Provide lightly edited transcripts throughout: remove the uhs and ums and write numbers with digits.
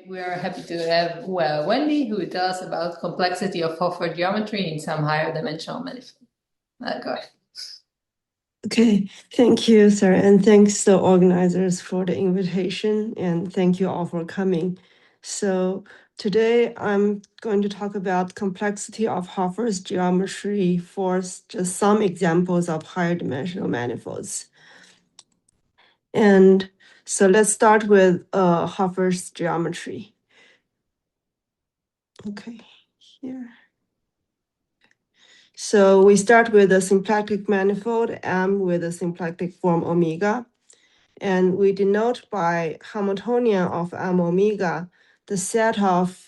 we are happy to have Wendy, who tells about complexity of Hofer geometry in some higher dimensional manifold. Go ahead. Okay, thank you, sir, and thanks the organizers for the invitation, and thank you all for coming. So today I'm going to talk about complexity of Hofer's geometry for just some examples of higher dimensional manifolds. And so let's start with Hofer's geometry. Okay, here. So we start with a symplectic manifold M with a symplectic form omega. And we denote by Hamiltonian of M omega the set of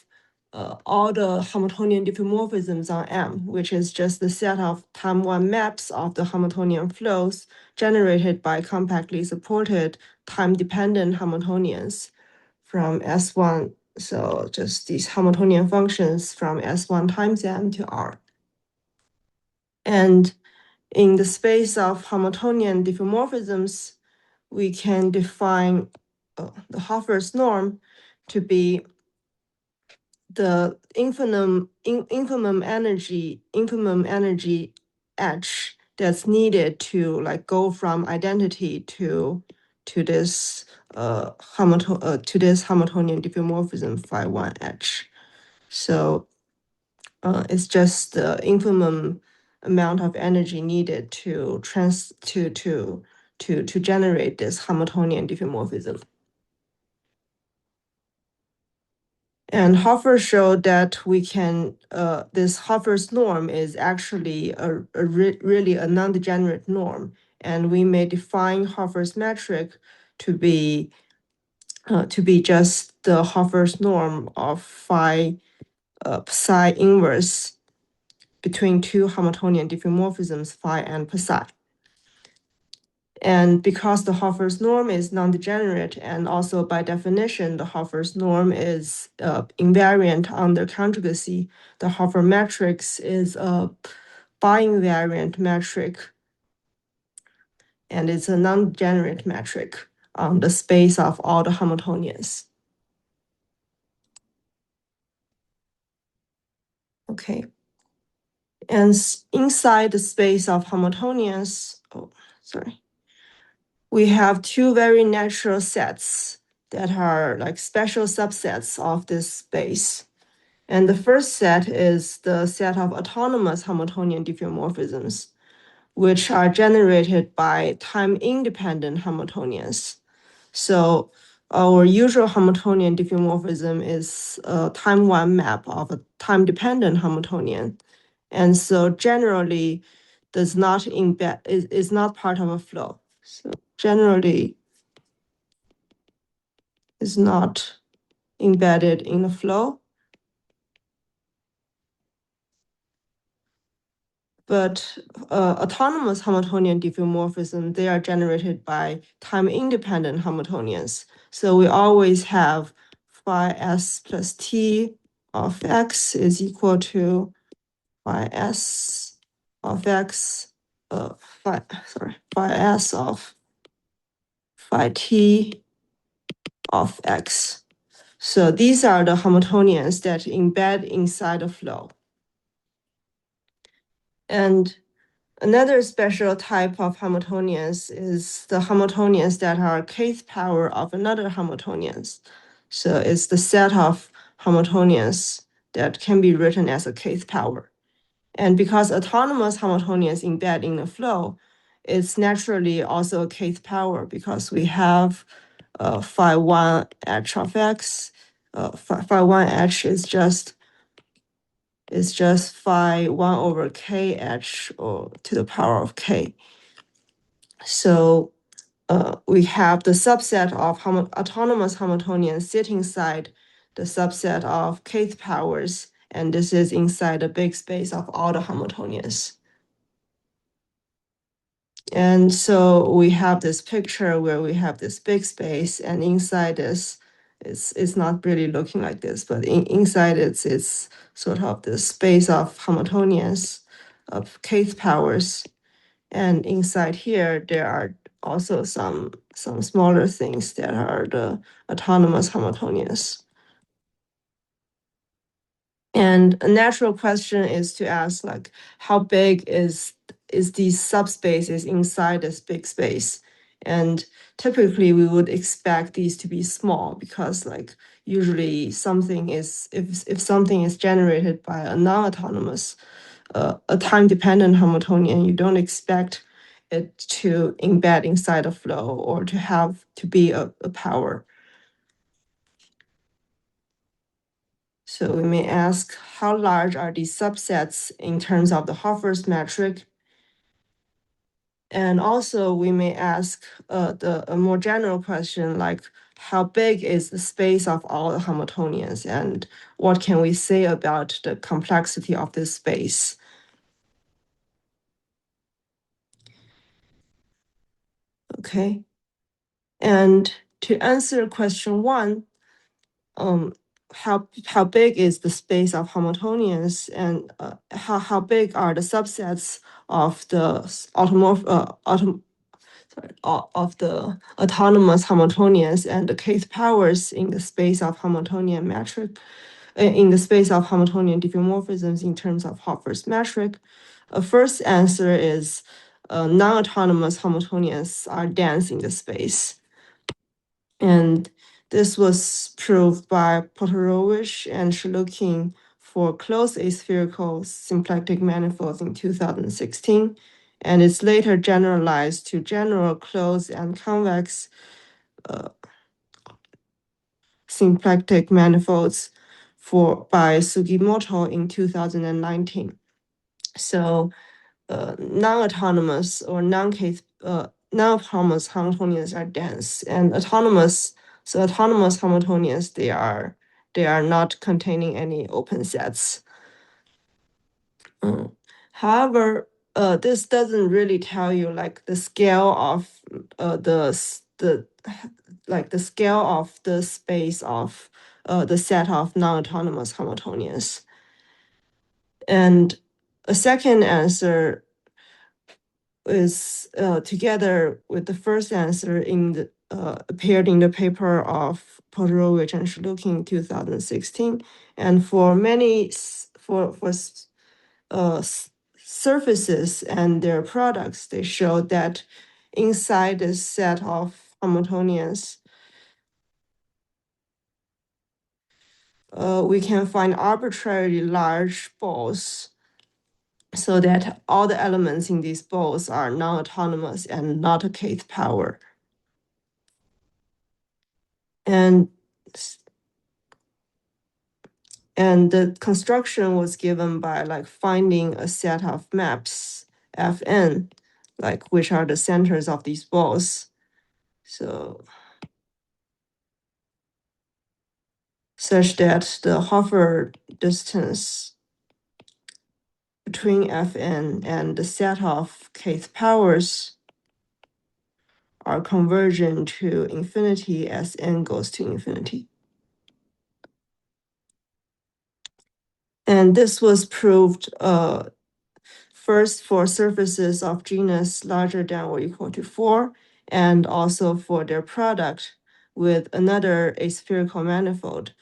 all the Hamiltonian diffeomorphisms on M, which is just the set of time one maps of the Hamiltonian flows generated by compactly supported time-dependent Hamiltonians from S1. So just these Hamiltonian functions from S1 times M to R. And in the space of Hamiltonian diffeomorphisms, we can define the Hofer's norm to be the infimum energy H that's needed to like go from identity to this Hamiltonian diffeomorphism phi 1 H. So it's just the infimum amount of energy needed to generate this Hamiltonian diffeomorphism. And Hofer showed that we can, this Hofer's norm is actually really a non-degenerate norm. And we may define Hofer's metric to be just the Hofer's norm of phi psi inverse between two Hamiltonian diffeomorphisms, phi and psi. And because the Hofer's norm is non-degenerate, and also by definition, the Hofer's norm is invariant under conjugacy, the Hofer matrix is a bi-invariant metric, and it's a non-degenerate metric on the space of all the Hamiltonians. Okay. And inside the space of Hamiltonians, we have two very natural sets that are like special subsets of this space. And the first set is the set of autonomous Hamiltonian diffeomorphisms, which are generated by time-independent Hamiltonians. So our usual Hamiltonian diffeomorphism is a time one map of a time-dependent Hamiltonian. And so generally does not embed, is not part of a flow. So generally is not embedded in the flow. But autonomous Hamiltonian diffeomorphism, they are generated by time-independent Hamiltonians. So we always have phi s plus t of x is equal to phi s of x, phi s of phi t of x. So these are the Hamiltonians that embed inside the flow. And another special type of Hamiltonians is the Hamiltonians that are kth power of another Hamiltonians. So it's the set of Hamiltonians that can be written as a kth power. And because autonomous Hamiltonians embed in the flow, it's naturally also a kth power because we have phi 1 h of x. Phi 1 h is just phi 1 over kh or to the power of k. So we have the subset of autonomous Hamiltonians sit inside the subset of kth powers, and this is inside the big space of all the Hamiltonians. And so we have this picture where we have this big space, and inside this, it's not really looking like this, but inside it's sort of the space of Hamiltonians of kth powers. And inside here, there are also some smaller things that are the autonomous Hamiltonians. And a natural question is to ask, like, how big is these subspaces inside this big space? And typically we would expect these to be small because, like, usually something is, if something is generated by a non-autonomous, a time-dependent Hamiltonian, you don't expect it to embed inside a flow or to have to be a power. So we may ask, how large are these subsets in terms of the Hofer's metric? And also we may ask a more general question, like, how big is the space of all the Hamiltonians, and what can we say about the complexity of this space? Okay. And to answer question 1, how big is the space of Hamiltonians, and how big are the subsets of the of the autonomous Hamiltonians and the kth powers in the space of Hamiltonian metric, in the space of Hamiltonian diffeomorphisms in terms of Hofer's metric? A first answer is non-autonomous Hamiltonians are dense in the space. And this was proved by Polterovich and Shelukhin for closed aspherical symplectic manifolds in 2016. And it's later generalized to general closed and convex symplectic manifolds by Sugimoto in 2019. So non-autonomous or non-case non-autonomous Hamiltonians are dense, and autonomous Hamiltonians, they are not containing any open sets. However, this doesn't really tell you, like, the scale of the scale of the space of the set of non-autonomous Hamiltonians. And a second answer is together with the first answer appeared in the paper of Polterovich and Shelukhin in 2016. And for many surfaces and their products, they showed that inside this set of Hamiltonians, we can find arbitrarily large balls, so that all the elements in these balls are non-autonomous and not a kth power. And the construction was given by, like, finding a set of maps Fn, like, which are the centers of these balls. So such that the Hofer distance between Fn and the set of kth powers are convergent to infinity as n goes to infinity. And this was proved first for surfaces of genus larger than or equal to 4, and also for their product with another aspherical manifold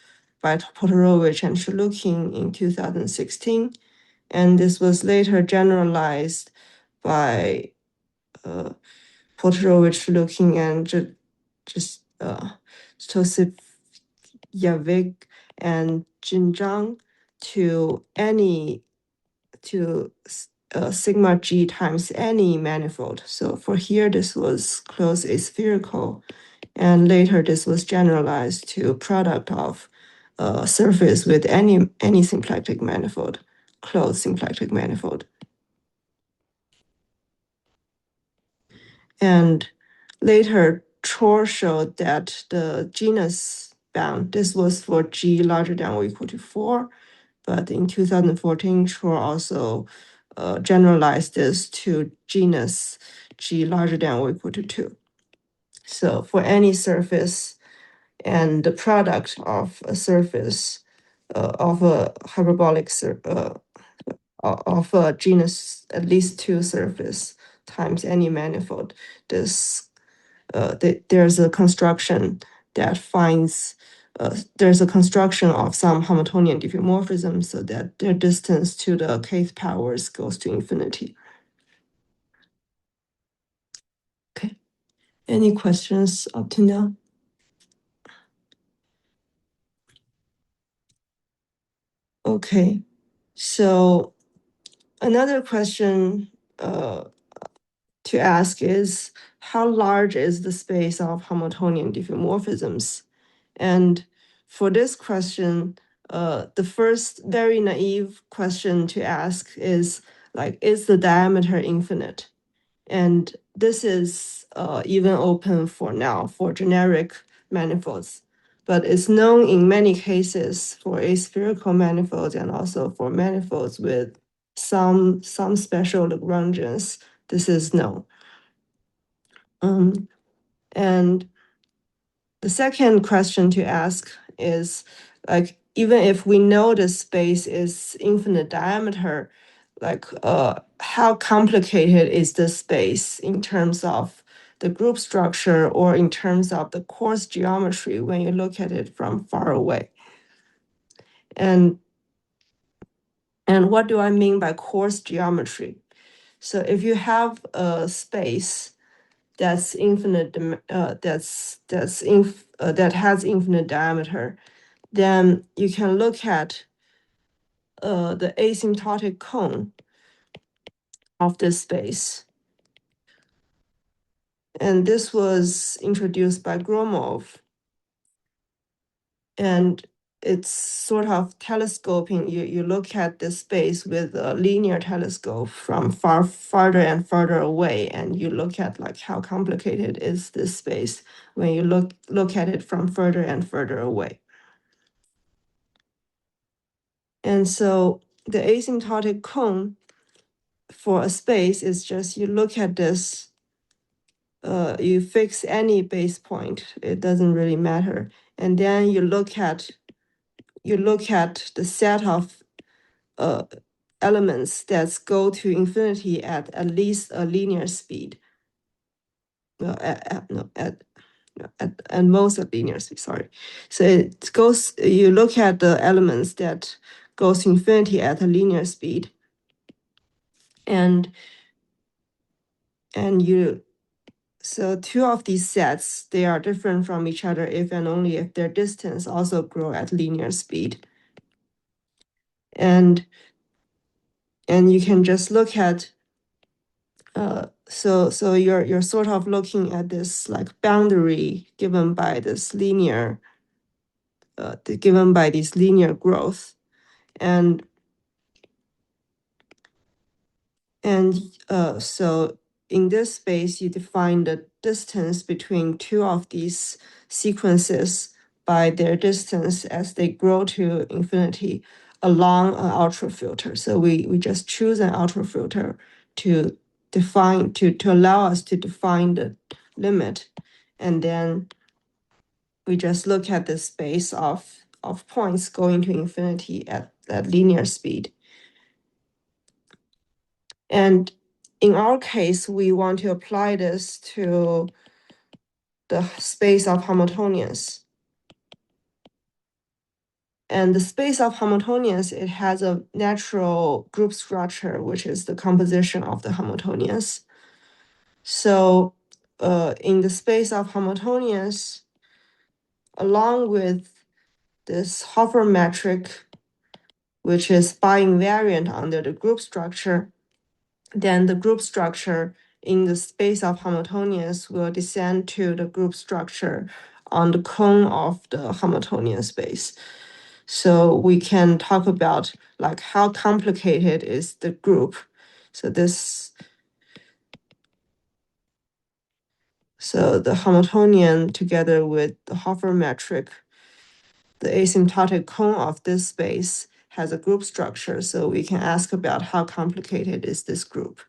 by Polterovich and Shelukhin in 2016. And this was later generalized by Polterovich, Shelukhin, and just Stosivjavik and Zhijing to sigma g times any manifold. So for here, this was closed aspherical, and later this was generalized to product of surface with any symplectic manifold, closed symplectic manifold. And later, Chor showed that the genus bound, this was for G larger than or equal to 4, but in 2014, Chor also generalized this to genus G larger than or equal to 2. So for any surface and the product of a surface of a hyperbolic of a genus at least 2 surface times any manifold, there's a construction that finds there's a construction of some Hamiltonian diffeomorphism so that their distance to the kth powers goes to infinity. Okay, any questions up to now? Okay, so another question to ask is, how large is the space of Hamiltonian diffeomorphisms? And for this question, the first very naive question to ask is, like, is the diameter infinite? And this is even open for now for generic manifolds. But it's known in many cases for aspherical manifolds and also for manifolds with some special Lagrangians. This is known. And the second question to ask is, like, even if we know the space is infinite diameter, like, how complicated is the space in terms of the group structure or in terms of the coarse geometry when you look at it from far away? And what do I mean by coarse geometry? So if you have a space that's infinite, that has infinite diameter, then you can look at the asymptotic cone of this space. And this was introduced by Gromov. And it's sort of telescoping. You look at the space with a linear telescope from farther and farther away, and you look at, like, how complicated is this space when you look at it from further and further away. And so the asymptotic cone for a space is just, you look at this, you fix any base point, it doesn't really matter. And then you look at the set of elements that go to infinity at least a linear speed. No, at most a linear speed, sorry. So it goes, you look at the elements that goes to infinity at a linear speed. And so two of these sets, they are different from each other if and only if their distance also grow at linear speed. And you can just look at, so you're sort of looking at this, like, boundary given by this linear, given by this linear growth. And so in this space, you define the distance between two of these sequences by their distance as they grow to infinity along an ultrafilter. So we just choose an ultrafilter to define, to allow us to define the limit. And then we just look at the space of points going to infinity at linear speed. And in our case, we want to apply this to the space of Hamiltonians. And the space of Hamiltonians, it has a natural group structure, which is the composition of the Hamiltonians. So in the space of Hamiltonians, along with this Hofer metric, which is bi-invariant under the group structure, then the group structure in the space of Hamiltonians will descend to the group structure on the cone of the Hamiltonian space. So we can talk about, like, how complicated is the group. So the Hamiltonian together with the Hofer metric, the asymptotic cone of this space has a group structure. So we can ask about how complicated is this group.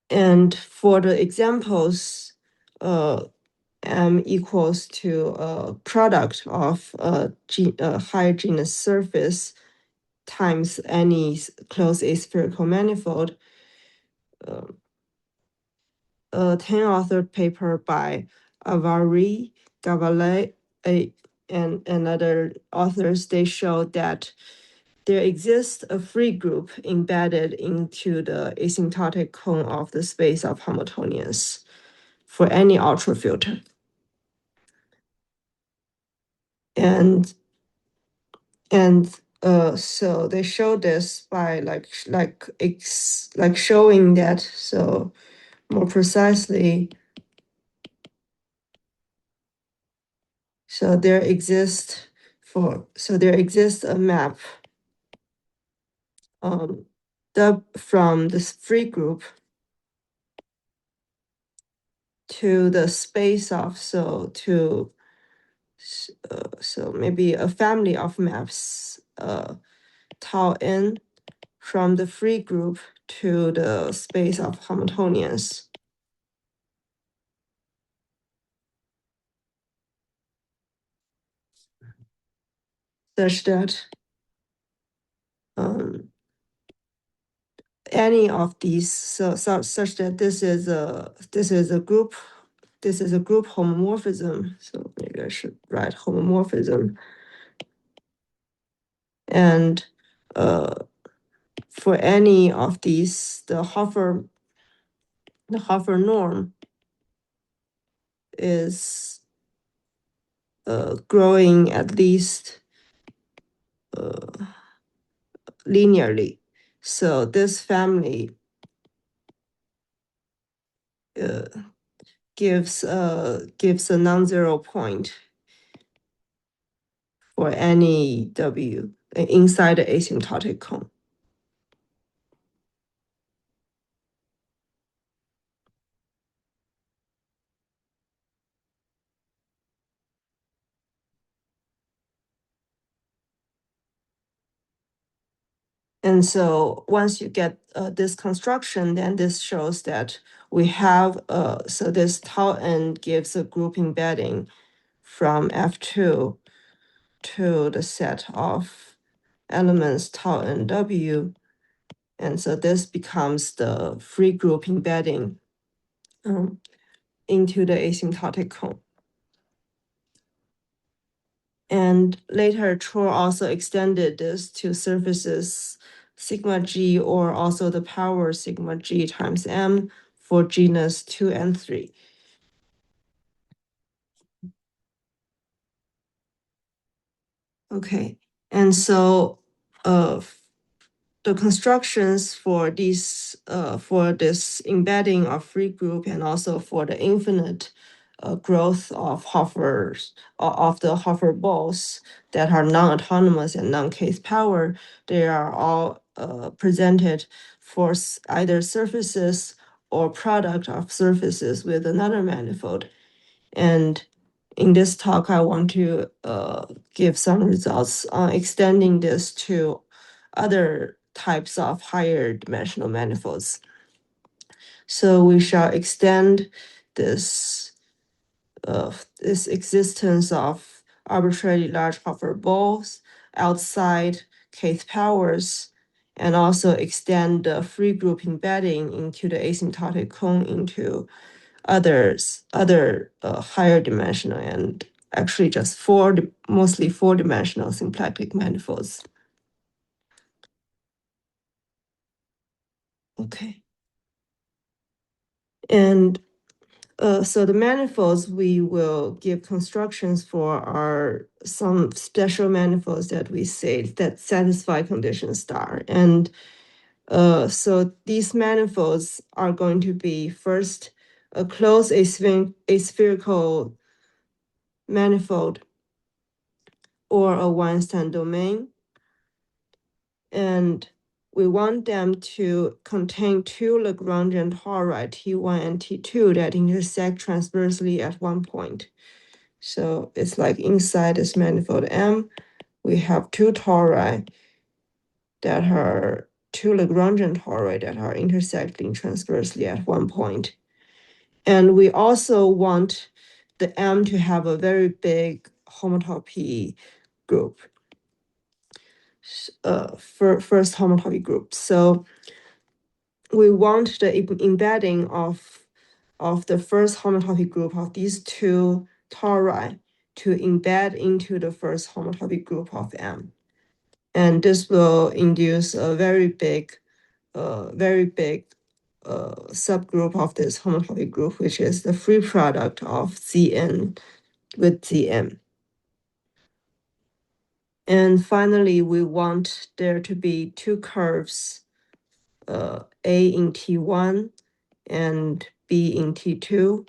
And for the examples, M equals to a product of a high genus surface times any closed aspherical manifold. A 10-authored paper by Álvarez-Gavela and other authors, they showed that there exists a free group embedded into the asymptotic cone of the space of Hamiltonians for any ultrafilter. And so they show this by showing that, so more precisely, so there exists a map from this free group to the space of, so maybe a family of maps, tau n, from the free group to the space of Hamiltonians. Such that any of these, such that this is a group homomorphism. So maybe I should write homomorphism. And for any of these, the Hofer norm is growing at least linearly. So this family gives a non-zero point for any W inside the asymptotic cone. And so once you get this construction, then this shows that we have, so this tau n gives a group embedding from F2 to the set of elements tau n W. And so this becomes the free group embedding into the asymptotic cone. And later, Chor also extended this to surfaces sigma g, or also the power sigma g times m for genus 2 and 3. Okay, and so the constructions for these for this embedding of free group, and also for the infinite growth of the Hofer balls that are non-autonomous and non-case power, they are all presented for either surfaces or product of surfaces with another manifold. And in this talk, I want to give some results on extending this to other types of higher dimensional manifolds. So we shall extend this existence of arbitrarily large Hofer balls outside kth powers, and also extend the free group embedding into the asymptotic cone into other higher dimensional, and actually just mostly four-dimensional symplectic manifolds. Okay. And so the manifolds we will give constructions for are some special manifolds that we say that satisfy condition star. And so these manifolds are going to be first a closed aspherical manifold or a Weinstein domain. And we want them to contain two Lagrangian tori, T1 and T2, that intersect transversely at one point. So it's like inside this manifold M, we have two tori that are two Lagrangian tori that are intersecting transversely at one point. And we also want the M to have a very big homotopy group. first homotopy group. So we want the embedding of the first homotopy group of these two tori to embed into the first homotopy group of M. And this will induce a very big subgroup of this homotopy group, which is the free product of Zn with Zm. And finally, we want there to be two curves, A in T1 and B in T2,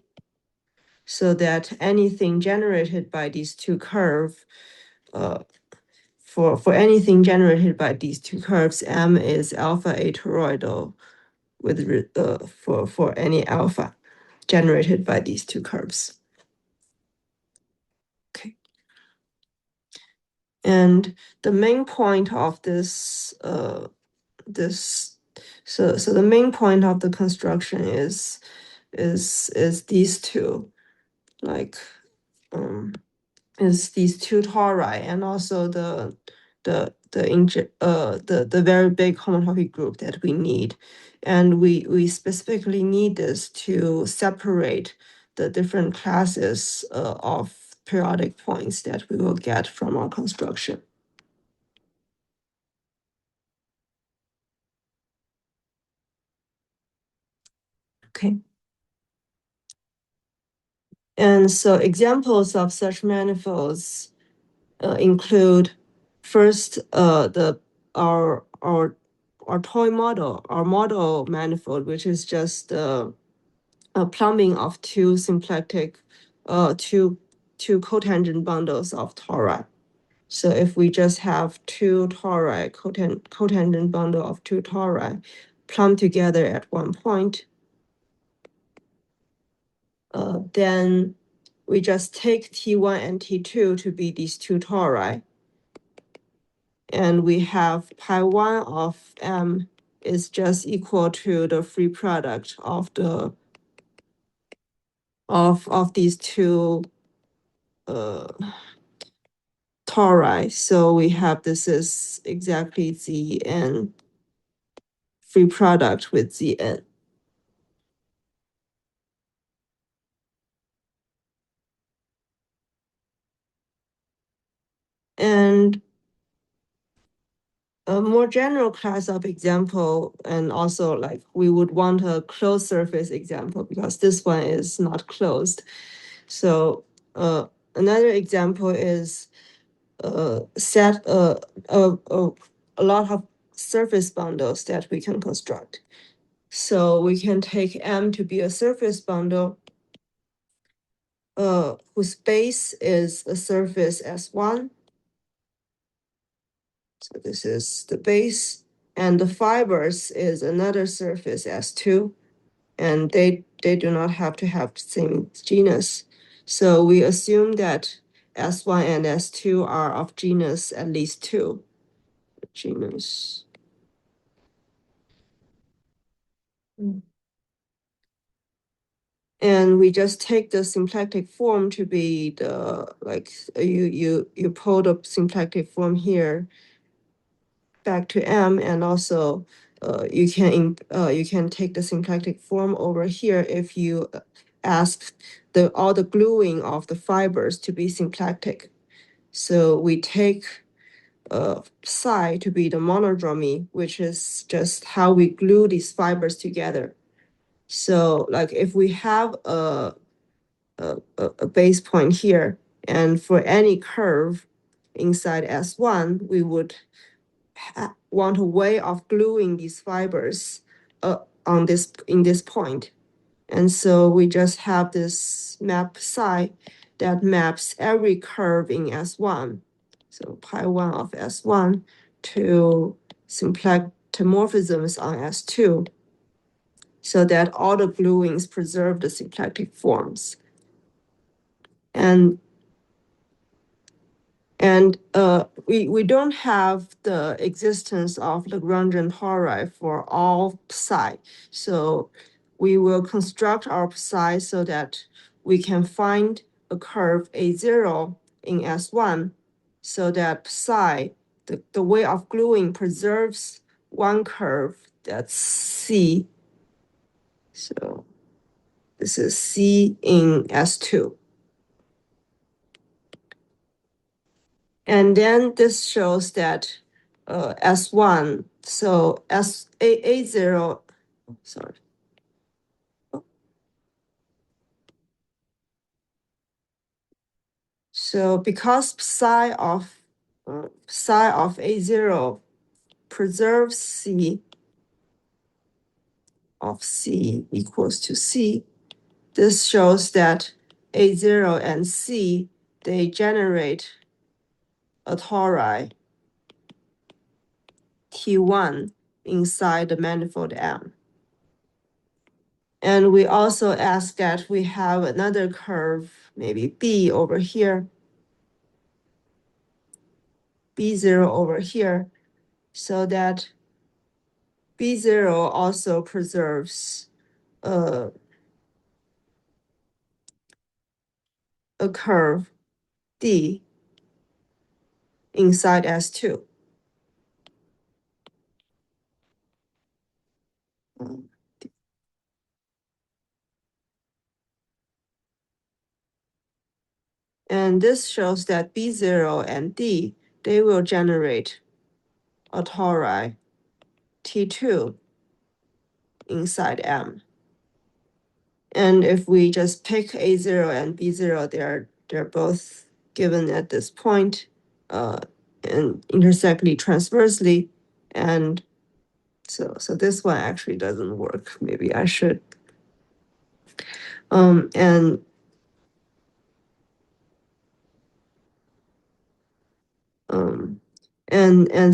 so that anything generated by these two curves, for anything generated by these two curves, M is alpha atoroidal with for any alpha generated by these two curves. Okay. And the main point of this so the main point of the construction is these two, like is these two tori, and also the very big homotopy group that we need. And we specifically need this to separate the different classes of periodic points that we will get from our construction. Okay. And so examples of such manifolds include first our toy model, our model manifold, which is just a plumbing of two symplectic, two cotangent bundles of tori. So if we just have two tori, cotangent bundle of two tori, plumbed together at one point, then we just take T1 and T2 to be these two tori. And we have pi1 of M is just equal to the free product of the of these two tori. So we have this is exactly Zn free product with Zn. And a more general class of example, and also like we would want a closed surface example because this one is not closed. So another example is set a lot of surface bundles that we can construct. So we can take M to be a surface bundle whose base is a surface S1. So this is the base, and the fibers is another surface S2, and they do not have to have the same genus. So we assume that S1 and S2 are of genus at least 2. Genus. And we just take the symplectic form to be the, like, you pull the symplectic form here back to M, and also you can take the symplectic form over here if you ask all the gluing of the fibers to be symplectic. So we take psi to be the monodromy, which is just how we glue these fibers together. So like if we have a base point here, and for any curve inside S1, we would want a way of gluing these fibers in this point. And so we just have this map psi that maps every curve in S1. So pi1 of S1 to symplectomorphisms on S2, so that all the gluings preserve the symplectic forms. And we don't have the existence of Lagrangian tori for all psi. So we will construct our psi so that we can find a curve A0 in S1, so that psi the way of gluing preserves one curve that's C. So this is C in S2. And then this shows that S1, so A0, sorry. So because psi of A0 preserves C of C equals to C, this shows that A0 and C, they generate a tori T1 inside the manifold M. And we also ask that we have another curve, maybe B over here, B0 over here, so that B0 also preserves a curve D inside S2. And this shows that B0 and D, they will generate a tori T2 inside M. And if we just pick A0 and B0, they're both given at this point and intersectly transversely. And so this one actually doesn't work. Maybe I should. And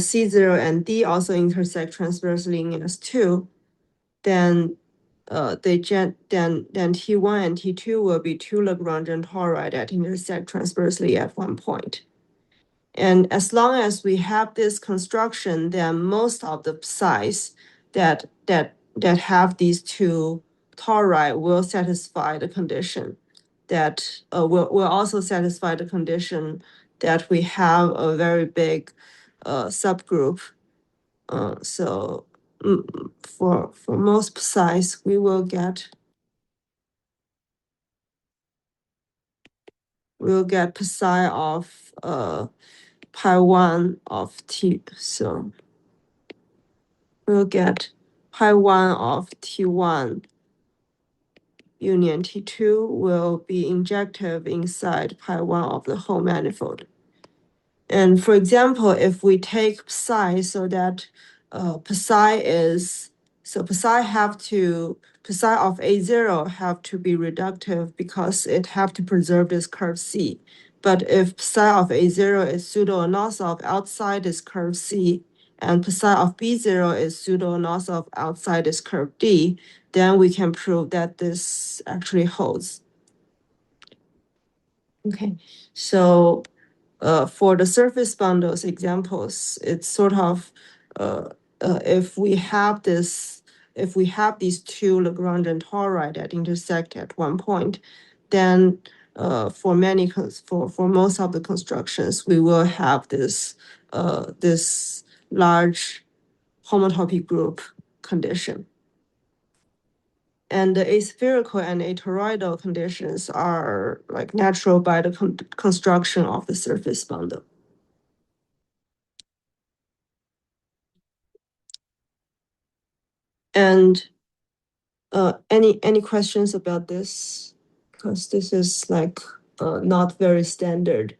C0 and D also intersect transversely in S2, then T1 and T2 will be two Lagrangian tori that intersect transversely at one point. And as long as we have this construction, then most of the psi's that have these two tori will satisfy the condition that will also satisfy the condition that we have a very big subgroup. So for most psi's, we will get psi of pi 1 of T. So we'll get pi 1 of T1 union T2 will be injective inside pi 1 of the whole manifold. And for example, if we take psi so that psi of A0 have to be reductive because it have to preserve this curve C. But if psi of A0 is pseudo-anosov outside this curve C, and psi of B0 is pseudo-anosov outside this curve D, then we can prove that this actually holds. Okay, so for the surface bundles examples, it's sort of if we have these two Lagrangian tori that intersect at one point, then for most of the constructions, we will have this large homotopy group condition. And the aspherical and atoroidal conditions are like natural by the construction of the surface bundle. And any questions about this? Because this is like not very standard.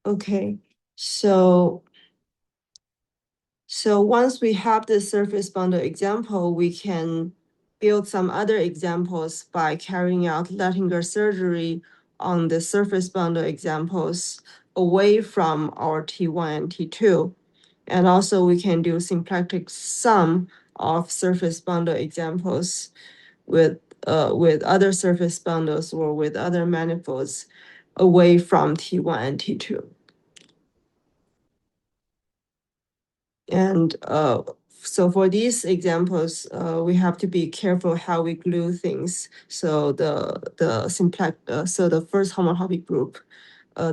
Okay, so once we have the surface bundle example, we can build some other examples by carrying out Latinger surgery on the surface bundle examples away from our T1 and T2. And also we can do symplectic sum of surface bundle examples with other surface bundles or with other manifolds away from T1 and T2. And so for these examples, we have to be careful how we glue things. So the simplex, so the first homotopy group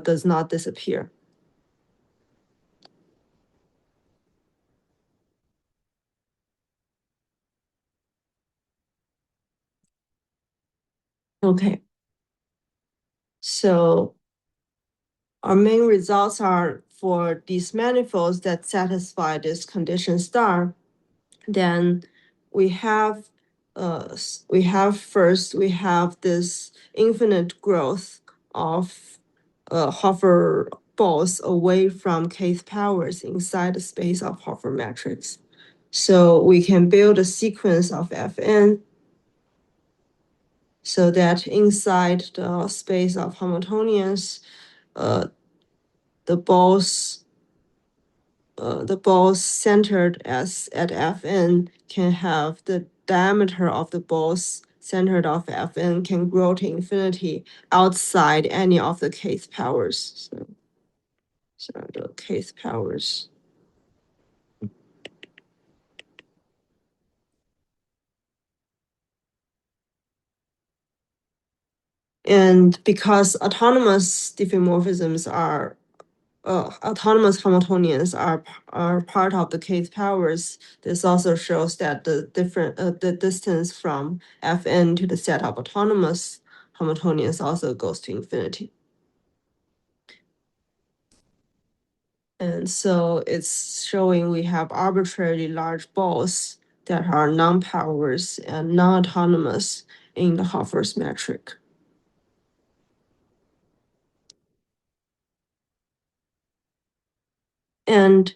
does not disappear. Okay. So our main results are for these manifolds that satisfy this condition star. Then we have this infinite growth of Hofer balls away from kth powers inside the space of Hofer matrix. So we can build a sequence of Fn so that inside the space of Hamiltonians, the balls centered at Fn can have the diameter of the balls centered of Fn can grow to infinity outside any of the kth powers. So the kth powers. And because autonomous diffeomorphisms are autonomous Hamiltonians are part of the kth powers, this also shows that the distance from Fn to the set of autonomous Hamiltonians also goes to infinity. And so it's showing we have arbitrarily large balls that are non-powers and non-autonomous in the Hofer's metric. And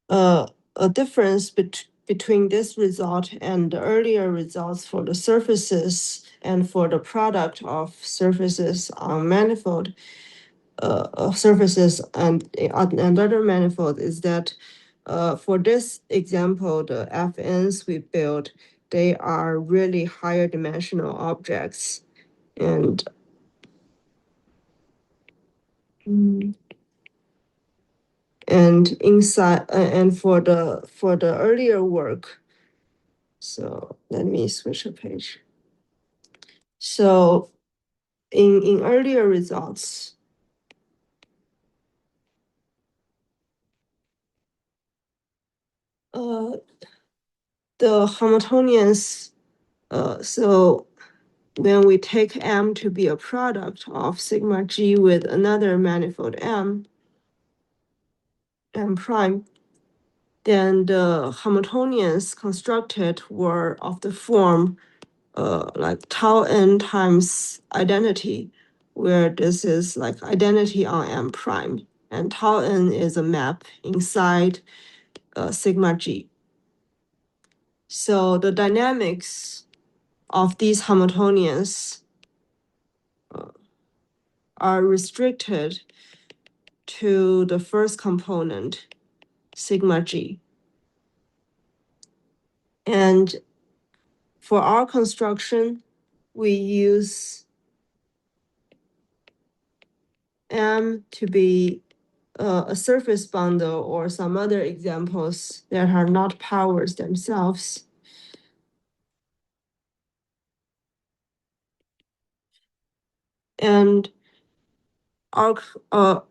a difference between this result and the earlier results for the surfaces and for the product of surfaces on manifold surfaces and other manifold is that for this example, the Fn's we built, they are really higher dimensional objects. And inside and for the earlier work, so let me switch a page. So in earlier results, the Hamiltonians, so when we take M to be a product of sigma G with another manifold M prime, then the Hamiltonians constructed were of the form like tau n times identity, where this is like identity on M prime, and tau n is a map inside sigma G. So the dynamics of these Hamiltonians are restricted to the first component, sigma G. And for our construction, we use M to be a surface bundle or some other examples that are not powers themselves. And our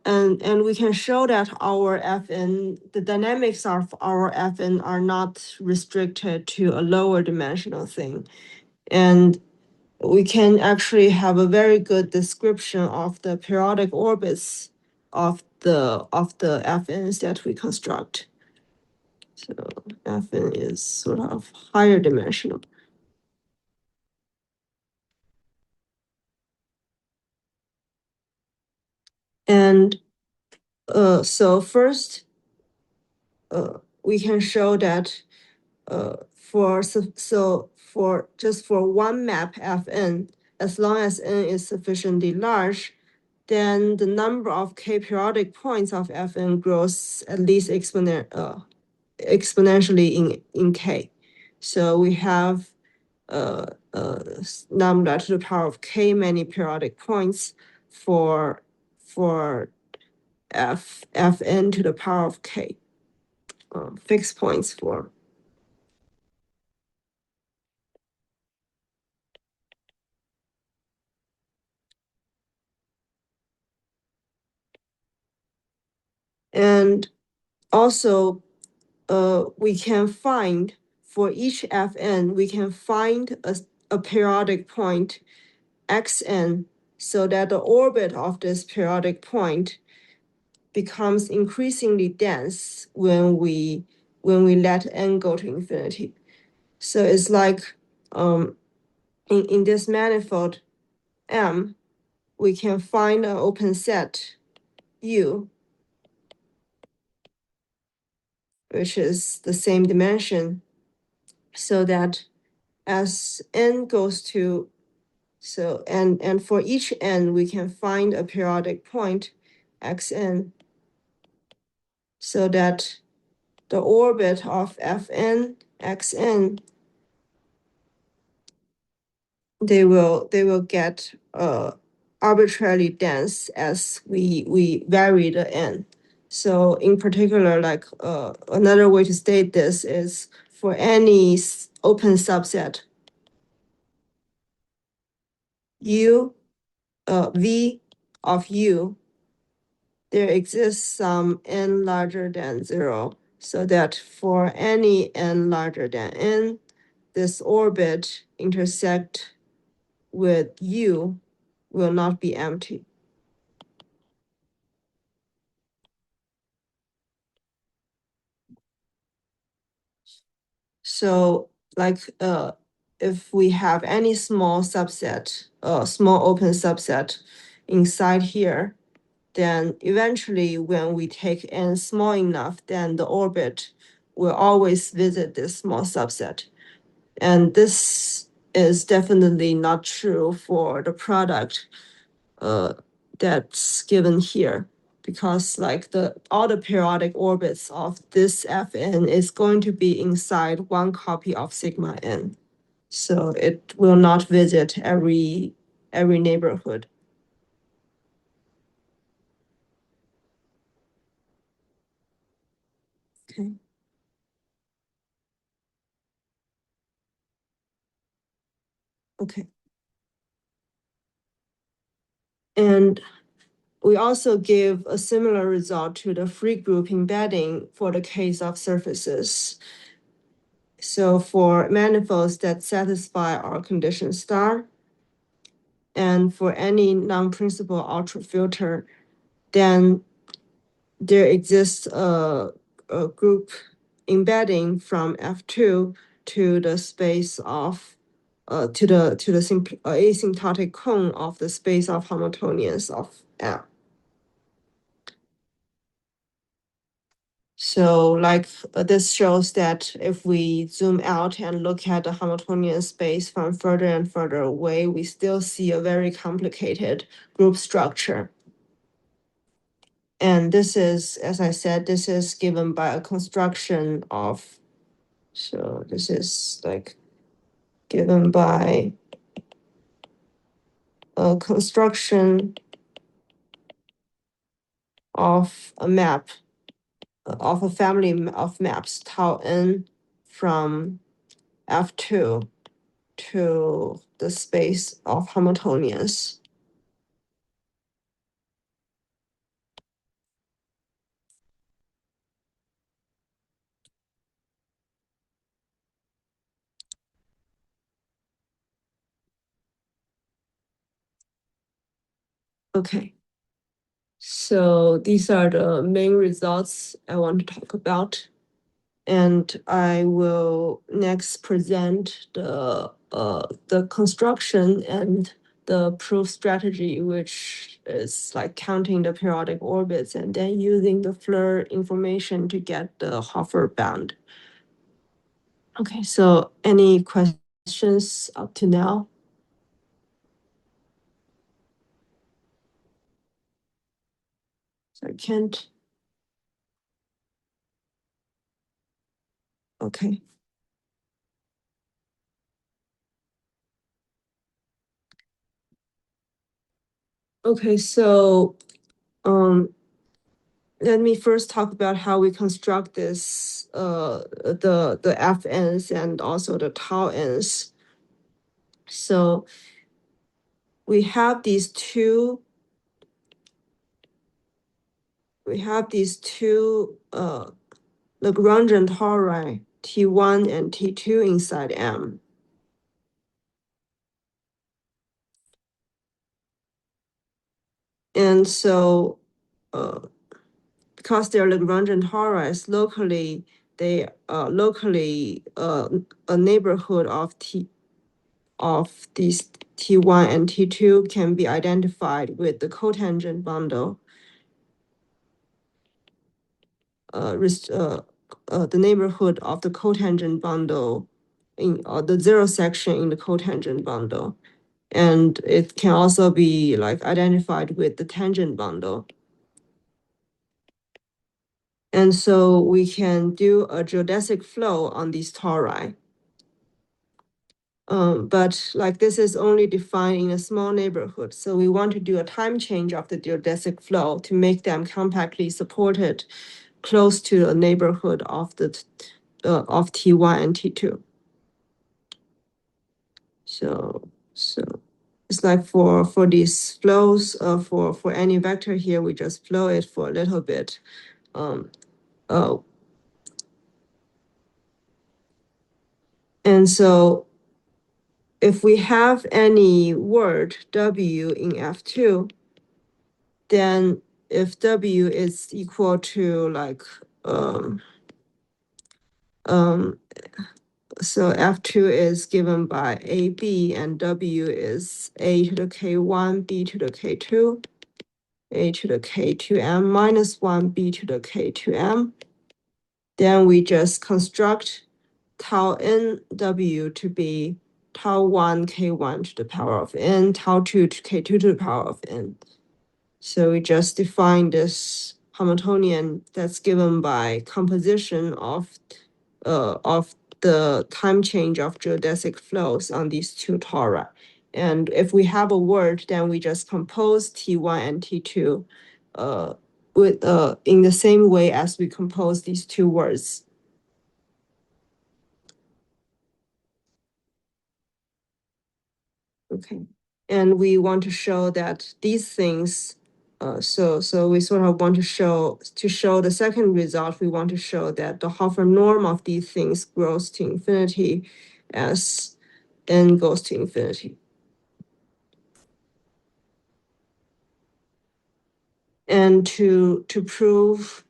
and we can show that our Fn, the dynamics of our Fn are not restricted to a lower dimensional thing. And we can actually have a very good description of the periodic orbits of the Fn's that we construct. So Fn is sort of higher dimensional. And so first, we can show that for just for one map Fn, as long as n is sufficiently large, then the number of k periodic points of Fn grows at least exponentially in k. So we have lambda to the power of k many periodic points for Fn to the power of k, fixed points for And also, we can find for each Fn, we can find a periodic point Xn so that the orbit of this periodic point becomes increasingly dense when we let n go to infinity. So it's like in this manifold M, we can find an open set U, which is the same dimension, so that as n goes to and for each n we can find a periodic point xn so that the orbit of Fn xn they will get arbitrarily dense as we vary the n. So in particular, like another way to state this is for any open subset U V of U, there exists some n larger than 0, so that for any n larger than n, this orbit intersect with U will not be empty. So like if we have any small subset, small open subset inside here, then eventually when we take n small enough, then the orbit will always visit this small subset. And this is definitely not true for the product that's given here, because like all the periodic orbits of this Fn is going to be inside one copy of sigma n. So it will not visit every neighborhood. Okay. Okay. And we also give a similar result to the free group embedding for the case of surfaces. So for manifolds that satisfy our condition star, and for any non-principal ultrafilter, then there exists a group embedding from F2 to the space of to the asymptotic cone of the space of Hamiltonians of M. So like this shows that if we zoom out and look at the Hamiltonian space from further and further away, we still see a very complicated group structure. And this is, as I said, this is given by a construction of, so this is like given by a construction of a map, of a family of maps, tau n from F2 to the space of Hamiltonians. Okay. So these are the main results I want to talk about. And I will next present the construction and the proof strategy, which is like counting the periodic orbits and then using the FLIR information to get the Hofer bound. Okay, so any questions up to now? So I can't. Okay. Okay, so let me first talk about how we construct this the Fn's and also the tau n's. So we have these two we have these two Lagrangian tori T1 and T2 inside M. And so because they're Lagrangian tori's, locally, they locally a neighborhood of these T1 and T2 can be identified with the cotangent bundle. The neighborhood of the cotangent bundle in the zero section in the cotangent bundle. And it can also be like identified with the tangent bundle. And so we can do a geodesic flow on these tori. But like this is only defined in a small neighborhood. So we want to do a time change of the geodesic flow to make them compactly supported close to a neighborhood of the of T1 and T2. So it's like for these flows for any vector here, we just flow it for a little bit. And so if we have any word W in F2, then if W is equal to like so F2 is given by AB and W is A to the K1, B to the K2, A to the K2M minus 1, B to the K2M. Then we just construct tau n W to be tau 1 K1 to the power of n, tau 2 to K2 to the power of n. So we just define this Hamiltonian that's given by composition of the time change of geodesic flows on these two tori. And if we have a word, then we just compose T1 and T2 with in the same way as we compose these two words. Okay, and we want to show that these things. So we sort of want to show the second result. We want to show that the Hofer norm of these things grows to infinity as n goes to infinity. And to prove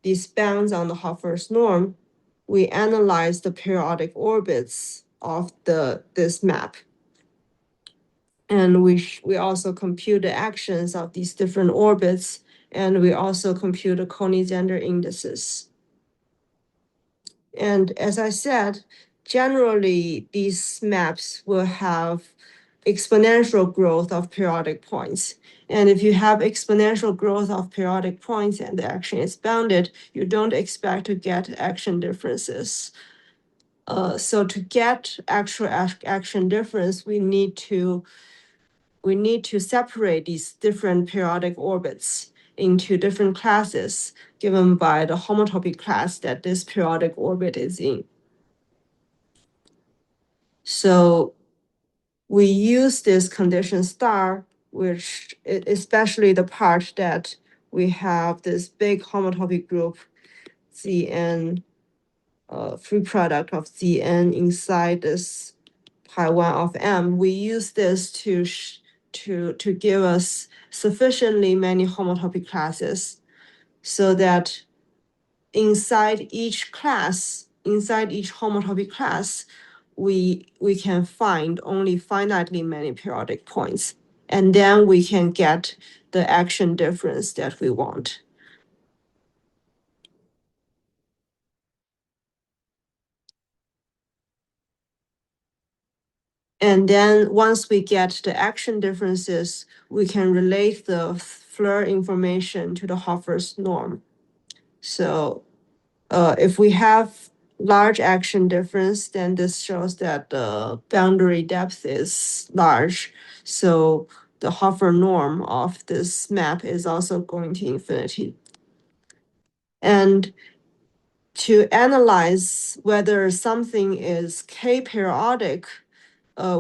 these bounds on the Hofer's norm, we analyze the periodic orbits of this map. And we also compute the actions of these different orbits, and we also compute the Koenig-Zander indices. And as I said, generally these maps will have exponential growth of periodic points. And if you have exponential growth of periodic points and the action is bounded, you don't expect to get action differences. So to get actual action difference, we need to separate these different periodic orbits into different classes given by the homotopy class that this periodic orbit is in. So we use this condition star, which especially the part that we have this big homotopy group Zn, free product of Zn inside this pi 1 of M. We use this to give us sufficiently many homotopy classes so that inside each homotopy class, we can find only finitely many periodic points. And then we can get the action difference that we want. And then once we get the action differences, we can relate the Floer information to the Hofer's norm. So if we have large action difference, then this shows that the boundary depth is large. So the Hofer norm of this map is also going to infinity. And to analyze whether something is k-periodic,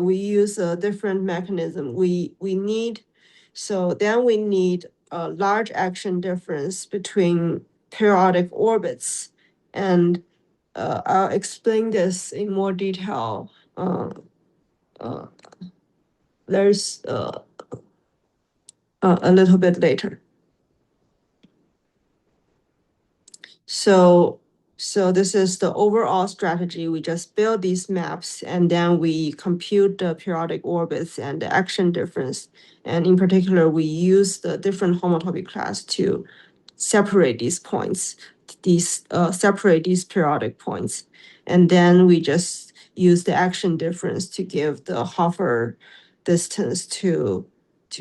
we use a different mechanism. We need a large action difference between periodic orbits, and I'll explain this in more detail. There's a little bit later. So this is the overall strategy. We just build these maps and then we compute the periodic orbits and the action difference. And in particular, we use the different homotopy class to separate these points, separate these periodic points. And then we just use the action difference to give the Hofer distance to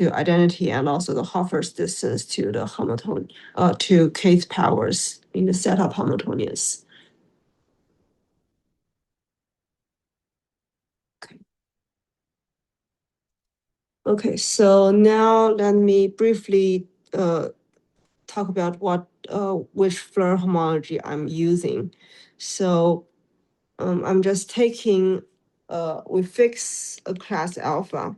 identity and also the Hofer's distance to the Hamiltonian, to kth powers in the set of Hamiltonians. Okay, so now let me briefly talk about which Floer homology I'm using. So I'm just taking, we fix a class alpha.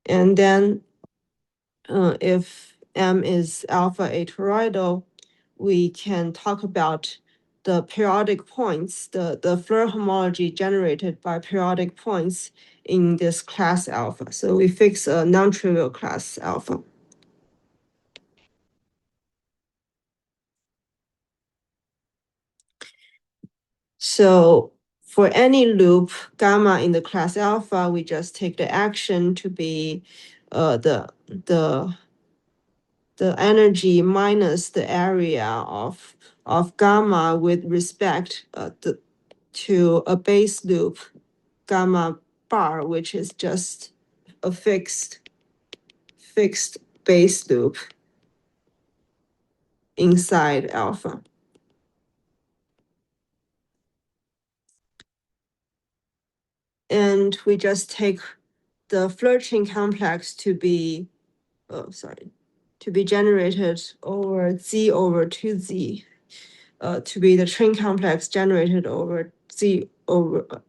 And then if M is alpha atoroidal, we can talk about the periodic points, the Floer homology generated by periodic points in this class alpha. So we fix a non-trivial class alpha. So for any loop gamma in the class alpha, we just take the action to be the energy minus the area of gamma with respect to a base loop gamma bar, which is just a fixed base loop inside alpha. And we just take the Floer chain complex to be, to be generated over Z over 2Z, to be the chain complex generated over Z over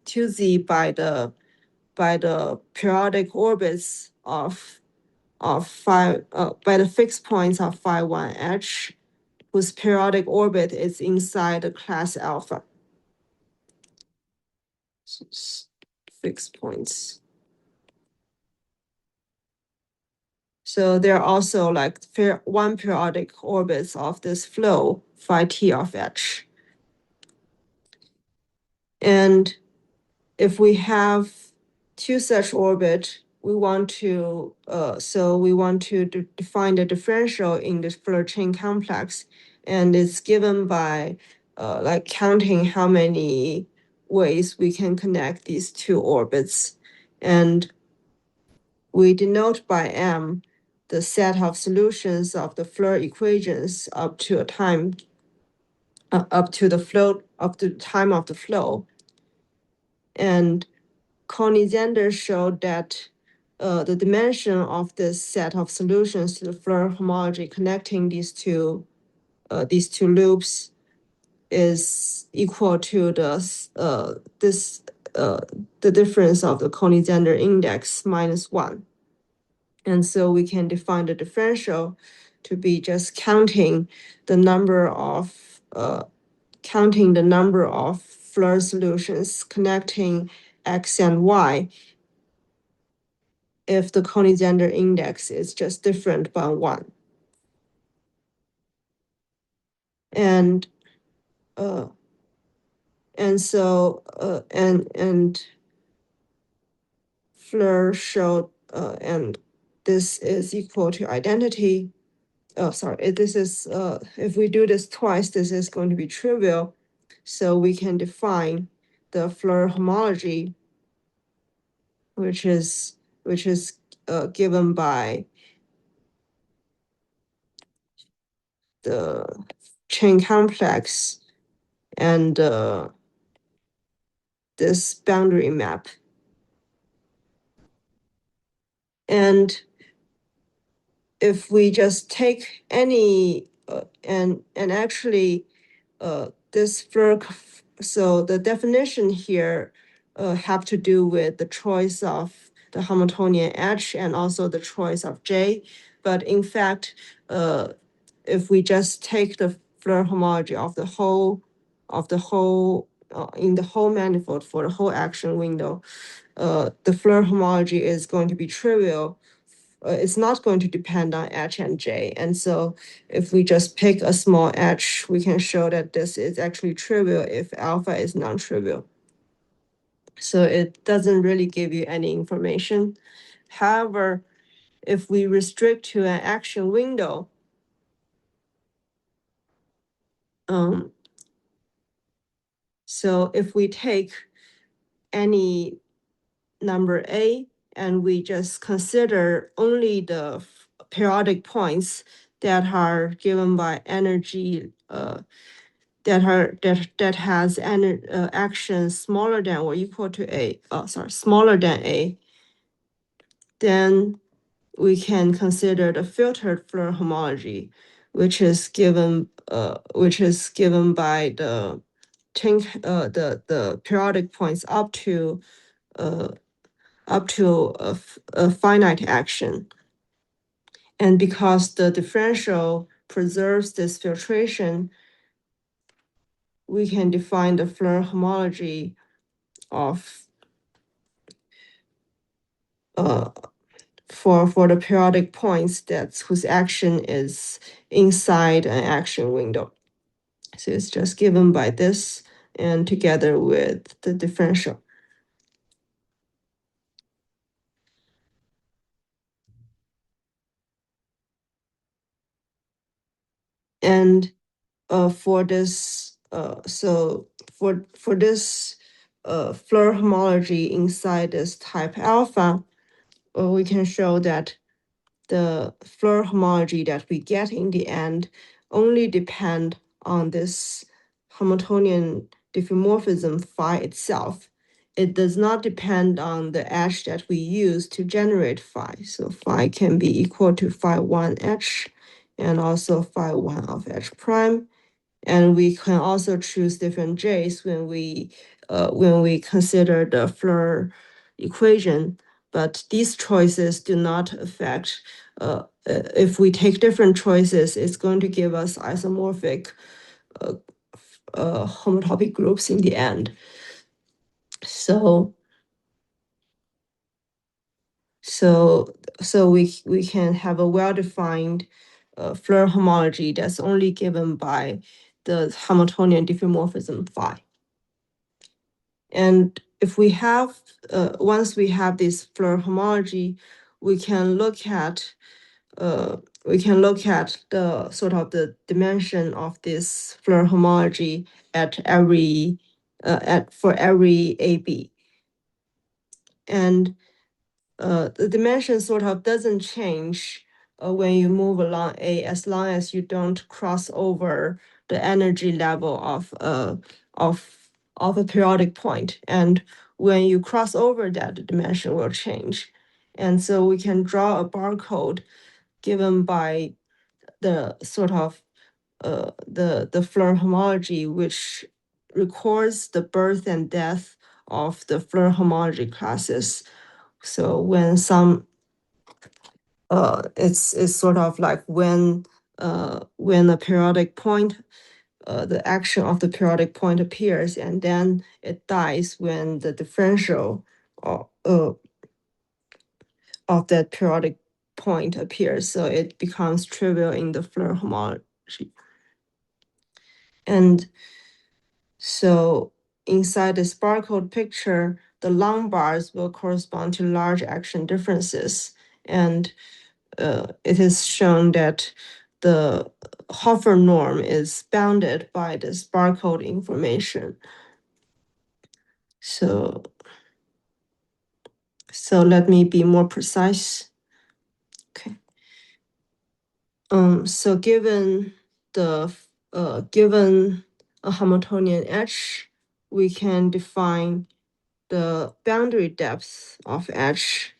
2Z by the periodic orbits of phi, by the fixed points of phi 1h, whose periodic orbit is inside the class alpha. Fixed points. So there are also like one periodic orbits of this flow, phi t of h. And if we have two such orbit, we want to define the differential in this Floer chain complex, and it's given by like counting how many ways we can connect these two orbits, and we denote by M the set of solutions of the Floer equations up to a time, up to the flow of the time of the flow. And Coney-Zander showed that the dimension of this set of solutions to the Floer homology connecting these two loops is equal to the difference of the Coney-Zander index minus 1. And so we can define the differential to be just counting the number of Floer solutions connecting X and Y if the Coney-Zander index is just different by 1. And Floer showed, and this is equal to identity. Oh, sorry, this is, if we do this twice, this is going to be trivial. So we can define the Floer homology, which is given by the chain complex and this boundary map. And if we just take any, and actually this Floer, so the definition here have to do with the choice of the Hamiltonian H and also the choice of J. But in fact, if we just take the Floer homology of the whole in the whole manifold for the whole action window, the Floer homology is going to be trivial. It's not going to depend on H and J. And so if we just pick a small H, we can show that this is actually trivial if alpha is non-trivial. So it doesn't really give you any information. However, if we restrict to an action window, so if we take any number A and we just consider only the periodic points that are given by energy that has actions smaller than or equal to A, smaller than A, then we can consider the filtered Floer homology, which is given by the periodic points up to a finite action. And because the differential preserves this filtration, we can define the Floer homology of for the periodic points whose action is inside an action window. So it's just given by this and together with the differential. And for this, so for this Floer homology inside this type alpha, we can show that the Floer homology that we get in the end only depend on this Hamiltonian diffeomorphism phi itself. It does not depend on the H that we use to generate phi. So phi can be equal to phi 1 H and also phi 1 of H prime. And we can also choose different J's when we consider the Floer equation. But these choices do not affect. If we take different choices, it's going to give us isomorphic homotopy groups in the end. So we can have a well-defined Floer homology that's only given by the Hamiltonian diffeomorphism phi. And if we have, once we have this Floer homology, we can look at the sort of the dimension of this Floer homology at every for every AB. And the dimension sort of doesn't change when you move along A, as long as you don't cross over the energy level of a periodic point. And when you cross over that, the dimension will change. And so we can draw a barcode given by the sort of the Floer homology, which records the birth and death of the Floer homology classes. So when it's sort of like when a periodic point, the action of the periodic point appears, and then it dies when the differential of that periodic point appears. So it becomes trivial in the Floer homology. And so inside this barcode picture, the long bars will correspond to large action differences. And it is shown that the Hofer norm is bounded by this barcode information. So let me be more precise. Okay. So given a Hamiltonian H, we can define the boundary depth of H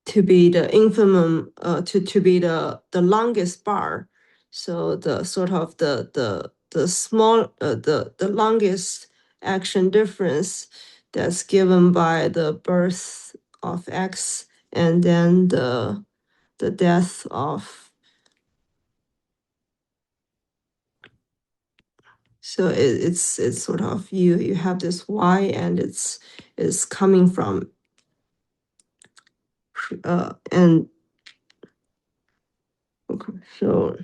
to be the infimum, to be the longest bar. So the sort of the small the longest action difference that's given by the birth of X and then the death of. So it's sort of you have this Y and it's coming from and okay, so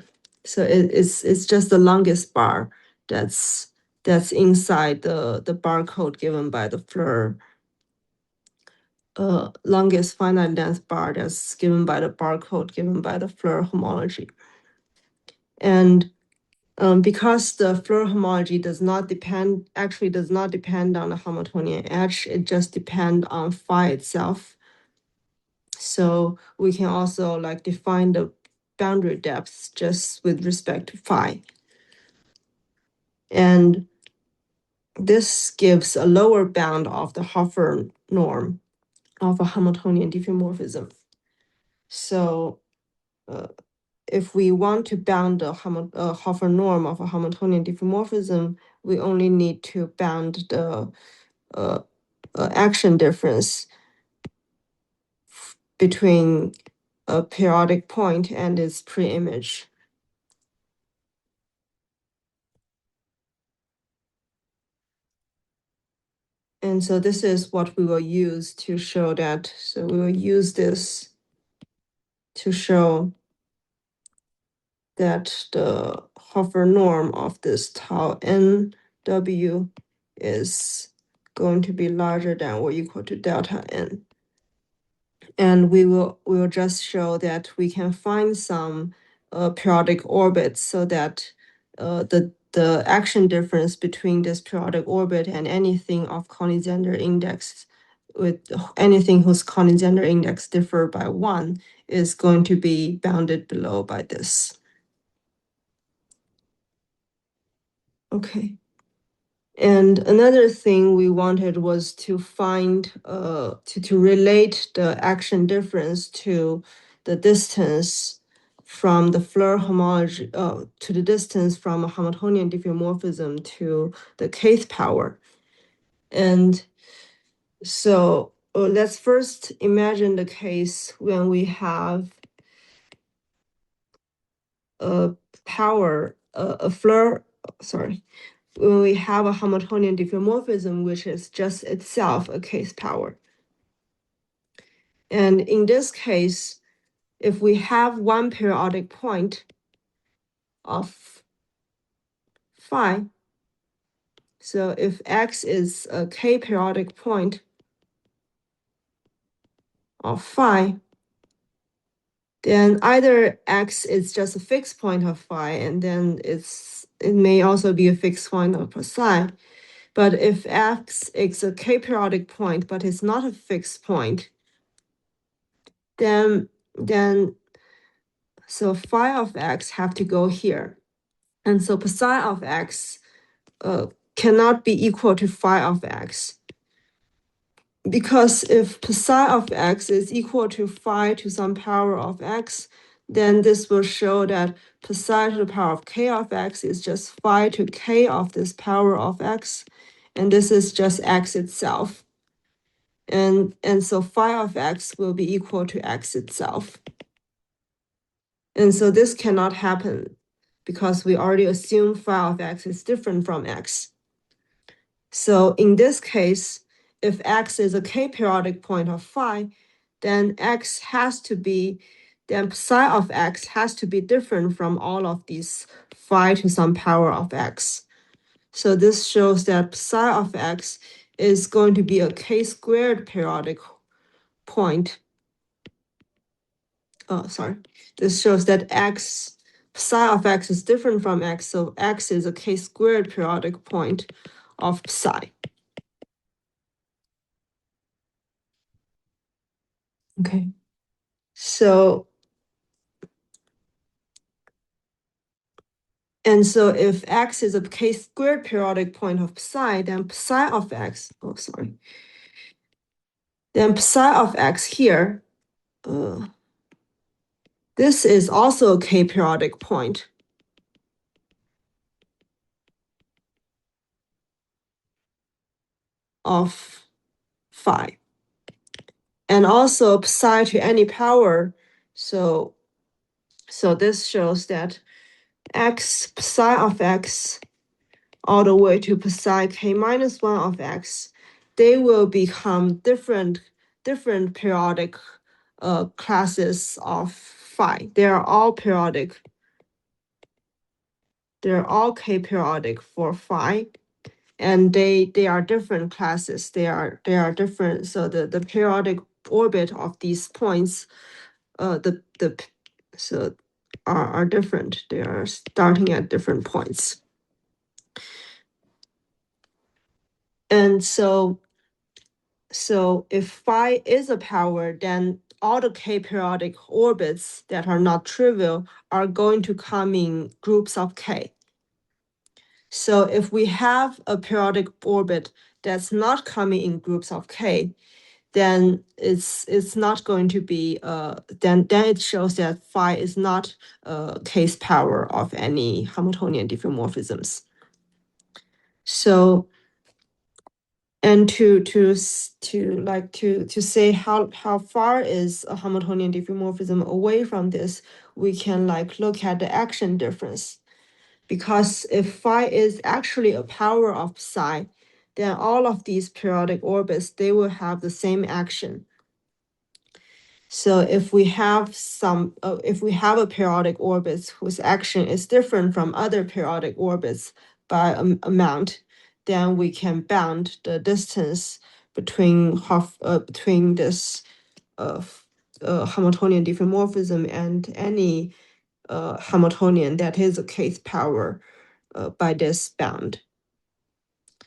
it's just the longest bar that's inside the barcode given by the Floer. Longest finite length bar that's given by the barcode given by the Floer homology. And because the Floer homology does not depend on the Hamiltonian edge, it just depends on phi itself. So we can also like define the boundary depths just with respect to phi. And this gives a lower bound of the Hofer norm of a Hamiltonian diffeomorphism. So if we want to bound the Hofer norm of a Hamiltonian diffeomorphism, we only need to bound the action difference between a periodic point and its preimage. And so this is what we will use to show that. So we will use this to show that the Hofer norm of this tau n w is going to be larger than or equal to delta n. And we will just show that we can find some periodic orbits so that the action difference between this periodic orbit and anything of Conizender index with anything whose Conizender index differ by 1 is going to be bounded below by this. Okay. And another thing we wanted was to find, to relate the action difference to the distance from the Floer homology, to the distance from a Hamiltonian diffeomorphism to the kth power. And so let's first imagine the case when we have a power, a Floer, sorry, when we have a Hamiltonian diffeomorphism, which is just itself a kth power. And in this case, if we have one periodic point of phi, so if X is a k periodic point of phi, then either X is just a fixed point of phi, and then it may also be a fixed point of psi. But if X is a k periodic point, but it's not a fixed point, then so phi of X have to go here. And so psi of X cannot be equal to phi of X. Because if psi of X is equal to phi to some power of X, then this will show that psi to the power of k of X is just phi to k of this power of X. And this is just X itself. And so phi of X will be equal to X itself. And so this cannot happen because we already assume phi of X is different from X. So in this case, if X is a k periodic point of phi, then then psi of X has to be different from all of these phi to some power of X. So this shows that psi of X is going to be a k squared periodic point. Oh, sorry. This shows that psi of X is different from X, so X is a k squared periodic point of psi. Okay. So if X is a k squared periodic point of psi, then psi of X, then psi of X here, this is also a k periodic point of phi. And also psi to any power. So this shows that x, psi of x, all the way to psi k minus 1 of x, they will become different periodic classes of phi. They are all periodic. They're all k-periodic for phi, and they are different classes. They are different. So the periodic orbit of these points, so are different. They are starting at different points. And so if phi is a power, then all the k-periodic orbits that are not trivial are going to come in groups of k. So if we have a periodic orbit that's not coming in groups of k, then it's not going to be then it shows that phi is not a case power of any Hamiltonian diffeomorphisms. So, and to say how far is a Hamiltonian diffeomorphism away from this, we can look at the action difference. Because if phi is actually a power of psi, then all of these periodic orbits, they will have the same action. So if we have a periodic orbit whose action is different from other periodic orbits by amount, then we can bound the distance between this Hamiltonian diffeomorphism and any Hamiltonian that is a case power by this bound.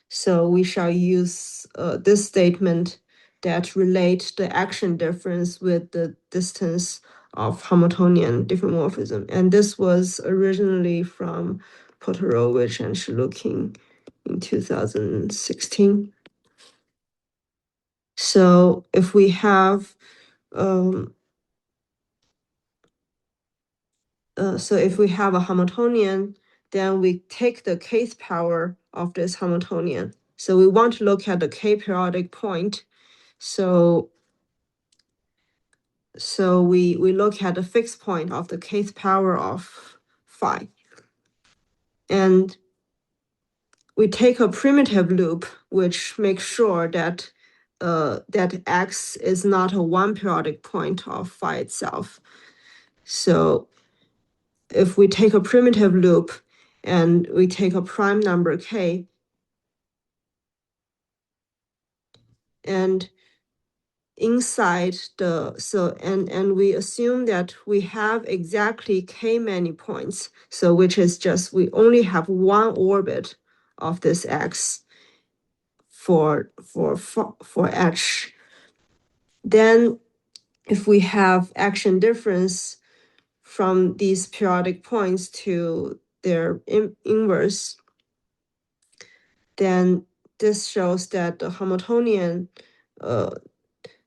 So we shall use this statement that relate the action difference with the distance of Hamiltonian diffeomorphism. And this was originally from Polterovich and Shelukhin in 2016. So if we have a Hamiltonian, then we take the kth power of this Hamiltonian. So we want to look at the k-periodic point. So we look at the fixed point of the kth power of phi. And we take a primitive loop, which makes sure that that x is not a one periodic point of phi itself. So if we take a primitive loop and we take a prime number k, and inside and we assume that we have exactly k many points, so which is just we only have one orbit of this x for h. Then if we have action difference from these periodic points to their inverse, then this shows that the Hamiltonian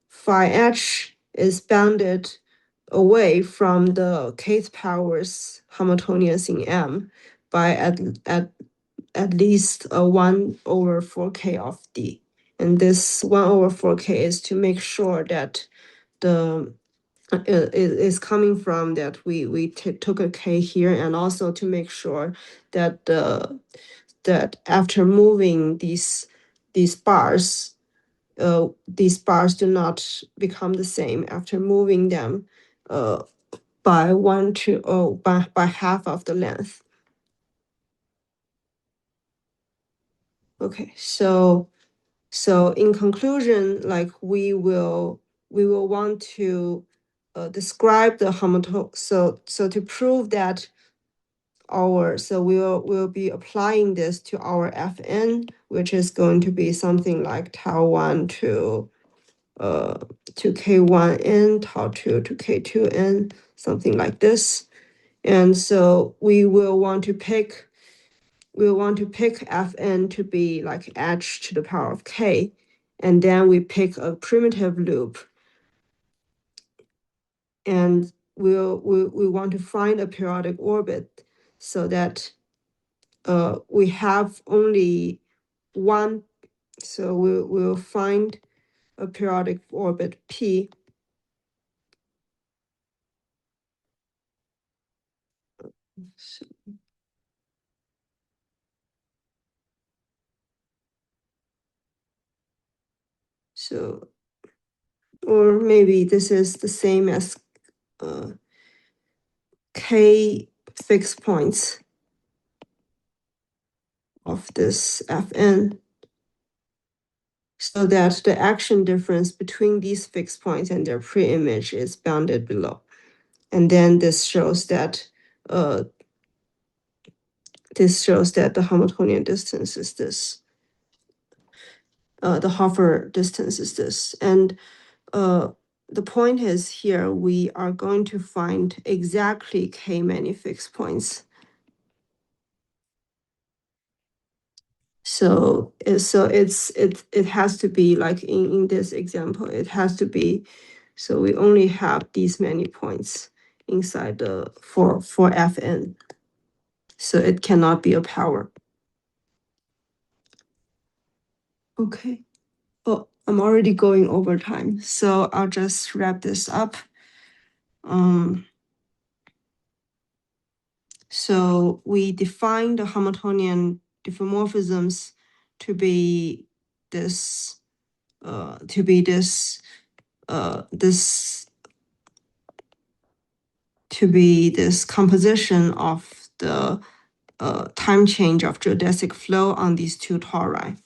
phi h is bounded away from the kth powers Hamiltonians in M by at least a 1/4k of d. And this 1/4k is to make sure that the is coming from that we took a k here, and also to make sure that that after moving these bars, these bars do not become the same after moving them by by half of the length. Okay, so in conclusion, we will want to describe the Hamiltonian. So to prove that we'll be applying this to our Fn, which is going to be something like tau1 to k1n, tau2 to k2n, something like this. And so we will want to pick Fn to be like h to the power of k, and then we pick a primitive loop, and we want to find a periodic orbit so that we have only one. So we'll find a periodic orbit P. So, or maybe this is the same as K fixed points of this Fn, so that the action difference between these fixed points and their pre-image is bounded below. And then this shows that the Hamiltonian distance is this. The Hofer distance is this. And the point is here, we are going to find exactly K many fixed points. So it has to be like in this example, it has to be, so we only have these many points inside the for Fn. So it cannot be a power. Okay. Oh, I'm already going over time, so I'll just wrap this up. So we define the Hamiltonian diffeomorphisms to be this composition of the time change of geodesic flow on these two tori.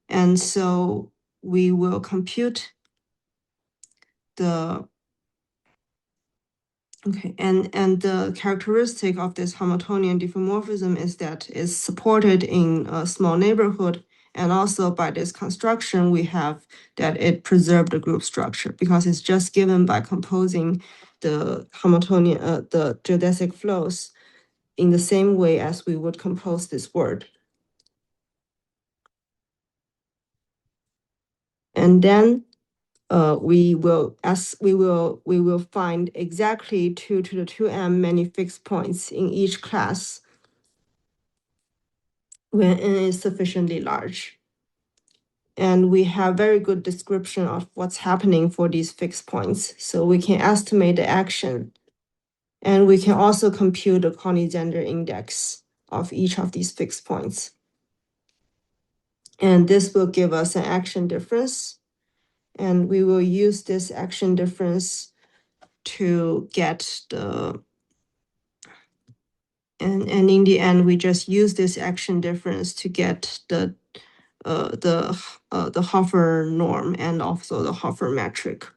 And so we will compute the and the characteristic of this Hamiltonian diffeomorphism is that it's supported in a small neighborhood, and also by this construction we have that it preserved the group structure because it's just given by composing the Hamiltonian the geodesic flows in the same way as we would compose this word. And then we will find exactly 2 to the 2m many fixed points in each class when n is sufficiently large. And we have very good description of what's happening for these fixed points. So we can estimate the action. And we can also compute the Conny-Zender index of each of these fixed points. And this will give us an action difference. And we will use this action difference to get the, and in the end, we just use this action difference to get the Hofer norm and also the Hofer metric.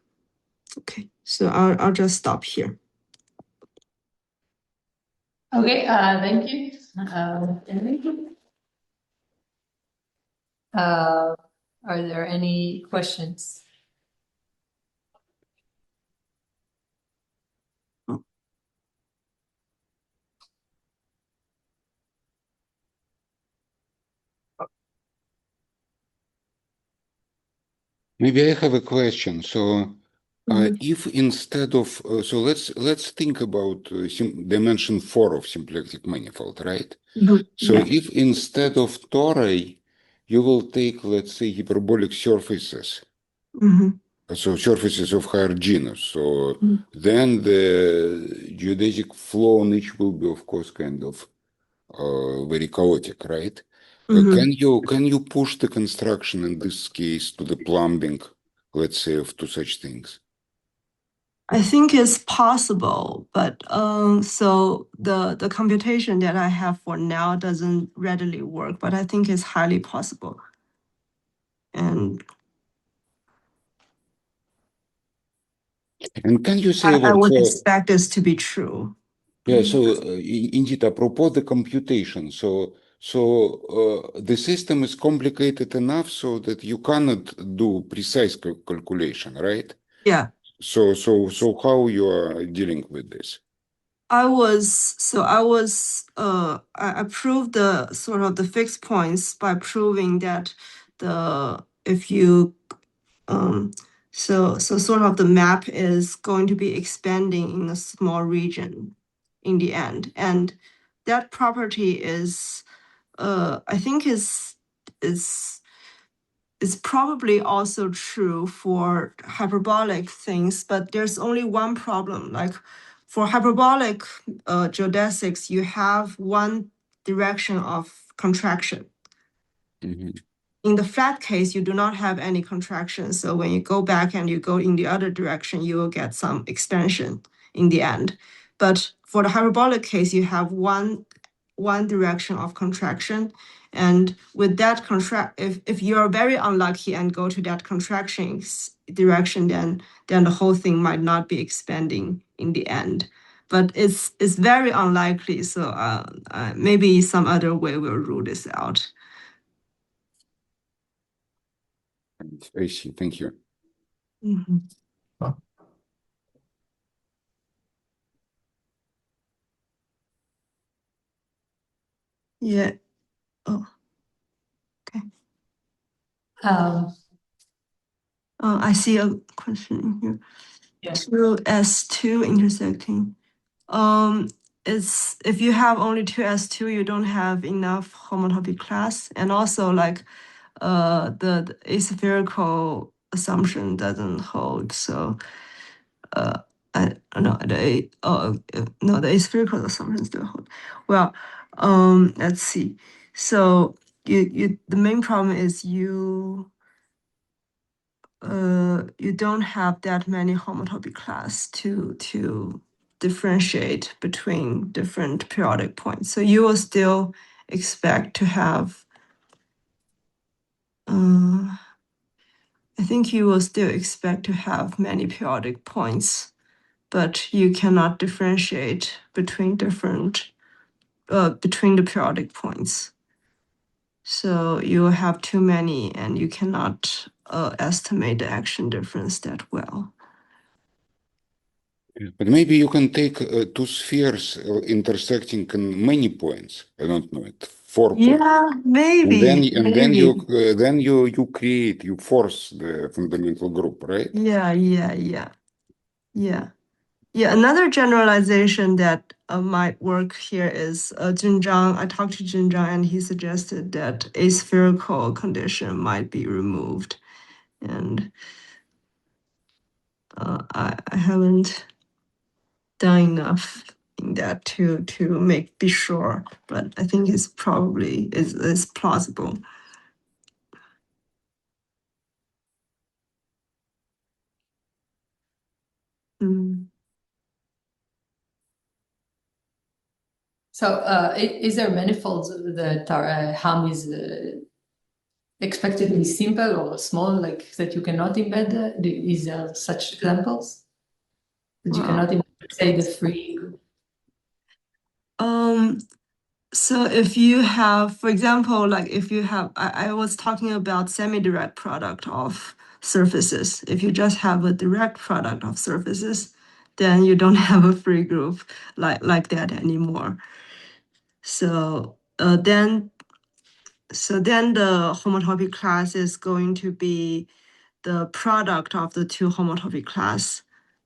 Okay, so I'll just stop here. Okay, thank you. Are there any questions? Maybe I have a question. So, if instead of so let's think about dimension 4 of symplectic manifold, right? So Yeah. if instead of tori, you will take, let's say, hyperbolic surfaces, so surfaces of higher genus. So then the geodesic flow on each will be, of course, kind of very chaotic, right? Can you push the construction in this case to the plumbing, let's say, of two such things? I think it's possible, but so the computation that I have for now doesn't readily work, but I think it's highly possible. And can you say I would expect this to be true. Yeah, so indeed, apropos the computation, so the system is complicated enough so that you cannot do precise calculation, right? Yeah. So how you are dealing with this? I proved the sort of the fixed points by proving that if you so sort of the map is going to be expanding in a small region in the end, and that property is I think is it's probably also true for hyperbolic things, but there's only one problem. Like for hyperbolic geodesics, you have one direction of contraction. Mm-hmm. In the flat case, you do not have any contraction. So when you go back and you go in the other direction, you will get some expansion in the end. But for the hyperbolic case, you have one direction of contraction. And with that if you're very unlucky and go to that contraction direction, then the whole thing might not be expanding in the end. But it's very unlikely. So maybe some other way will rule this out. I see. Thank you. Mm-hmm. Yeah. Oh, okay. I see a question here. Yeah. Two S2 intersecting. It's if you have only two S2, you don't have enough homotopy class, and also like the aspherical assumption doesn't hold. So I no the aspherical assumptions do hold. Well, let's see. So the main problem is you don't have that many homotopy class to differentiate between different periodic points. So you will still expect to have I think you will still expect to have many periodic points, but you cannot differentiate between between the periodic points. So you will have too many and you cannot estimate the action difference that well. But maybe you can take two spheres intersecting in many points. I don't know it. 4 points. Yeah, maybe. And then you create, you force the fundamental group, right? Yeah. Another generalization that might work here is Zhijing. I talked to Zhijing and he suggested that aspherical condition might be removed. And I haven't done enough in that to be sure, but I think it's probably is plausible. So is there manifolds that are Ham is expectedly simple or small, like that you cannot embed? Is there such examples that you cannot embed, say, the free? So if you have, for example, like if you have, I was talking about semi-direct product of surfaces. If you just have a direct product of surfaces, then you don't have a free group like that anymore. So then the homotopy class is going to be the product of the two homotopy class.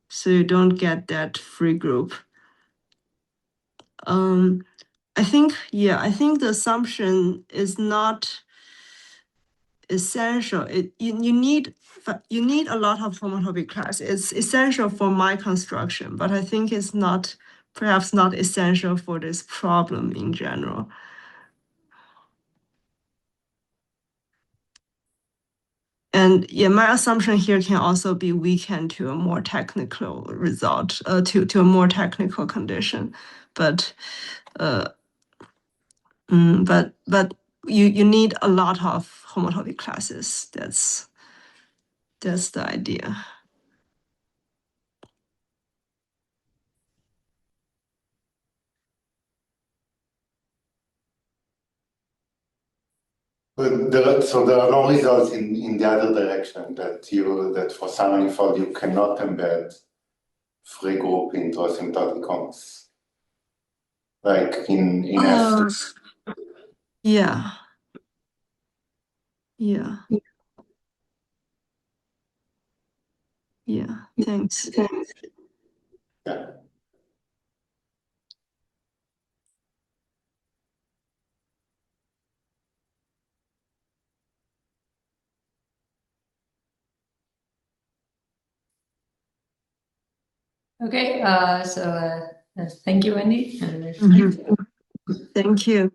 So you don't get that free group. I think the assumption is not essential. You need a lot of homotopy class. It's essential for my construction, but I think it's perhaps not essential for this problem in general. And yeah, my assumption here can also be weakened to a more technical result, to a more technical condition, but you need a lot of homotopy classes. That's the idea. But so there are no results in the other direction that for some manifold you cannot embed free group into asymptotic cones, like in F. Yeah. Thanks. Yeah. Okay, so thank you, Wendy. Thank you.